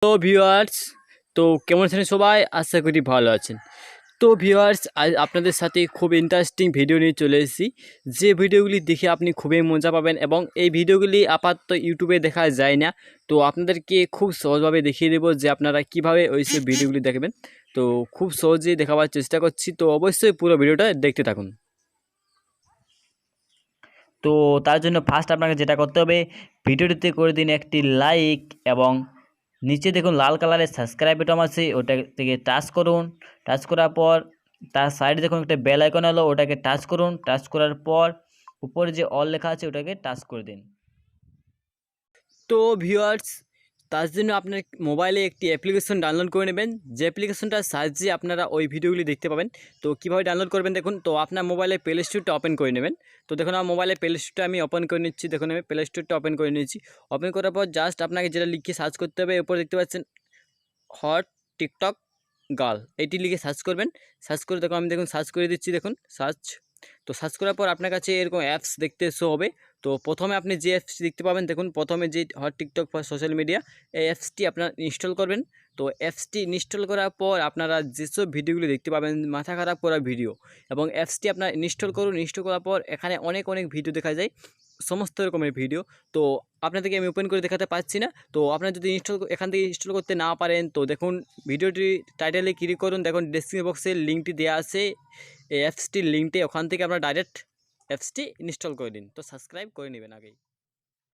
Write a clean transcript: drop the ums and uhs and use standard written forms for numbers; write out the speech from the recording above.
তো ভিউয়ার্স, তো কেমন আছেন সবাই? আশা করি ভালো আছেন। তো ভিউয়ার্স, আজ আপনাদের সাথে খুব ইন্টারেস্টিং ভিডিও নিয়ে চলে এসেছি। যে ভিডিওগুলি দেখে আপনি খুবই মজা পাবেন এবং এই ভিডিওগুলি আপাতত ইউটিউবে দেখা যায় না। তো আপনাদেরকে খুব সহজভাবে দেখিয়ে দেবো যে আপনারা কিভাবে ওইসব ভিডিওগুলি দেখবেন। তো খুব সহজেই দেখাবার চেষ্টা করছি, তো অবশ্যই পুরো ভিডিওটা দেখতে থাকুন। তো তার জন্য ফার্স্ট আপনাকে যেটা করতে হবে, ভিডিওটিতে করে দিন একটি লাইক এবং নিচে দেখুন লাল কালারের সাবস্ক্রাইব বাটন আছে, ওটা থেকে টাচ করুন। টাচ করার পর তার সাইডে দেখুন একটা বেল আইকন হলো, ওটাকে টাচ করুন। টাচ করার পর উপরে যে অল লেখা আছে ওটাকে টাচ করে দিন। তো ভিউয়ার্স, তার জন্য আপনার মোবাইলে একটি অ্যাপ্লিকেশন ডাউনলোড করে নেবেন, যে অ্যাপ্লিকেশনটার সাহায্যে আপনারা ওই ভিডিওগুলি দেখতে পাবেন। তো কীভাবে ডাউনলোড করবেন দেখুন। তো আপনার মোবাইলে প্লে স্টোরটা ওপেন করে নেবেন। তো দেখুন আমার মোবাইলে প্লে স্টোরটা আমি ওপেন করে নিচ্ছি। দেখুন আমি প্লে স্টোরটা ওপেন করে নিয়েছি। ওপেন করার পর জাস্ট আপনাকে যেটা লিখে সার্চ করতে হবে, এরপর দেখতে পাচ্ছেন হট টিকটক গার্ল, এইটি লিখে সার্চ করবেন। সার্চ করে দেখুন, আমি দেখুন সার্চ করে দিচ্ছি। দেখুন সার্চ, তো সার্চ করার পর আপনার কাছে এরকম অ্যাপস দেখতে শো হবে। তো প্রথমে আপনি যে অ্যাপস দেখতে পাবেন, দেখুন প্রথমে যে hot TikTok for social media, এই অ্যাপসটি আপনার ইনস্টল করবেন। তো অ্যাপসটি ইনস্টল করার পর আপনারা যেসব ভিডিওগুলি দেখতে পাবেন মাথা খারাপ করা ভিডিও, এবং অ্যাপসটি আপনার ইনস্টল করুন। ইনস্টল করার পর এখানে অনেক ভিডিও দেখা যায়, সমস্ত রকমের ভিডিও। তো আপনাদেরকে আমি ওপেন করে দেখাতে পারছি না। তো আপনারা যদি এখান থেকে ইনস্টল করতে না পারেন, তো দেখুন ভিডিওটি টাইটেলে ক্লিক করুন, দেখুন ডেসক্রিপশন বক্সে লিঙ্কটি দেওয়া আছে, এই অ্যাপসটির লিঙ্কটি, ওখান থেকে আপনারা ডাইরেক্ট অ্যাপসটি ইনস্টল করে দিন। তো সাবস্ক্রাইব করে নেবেন আগেই।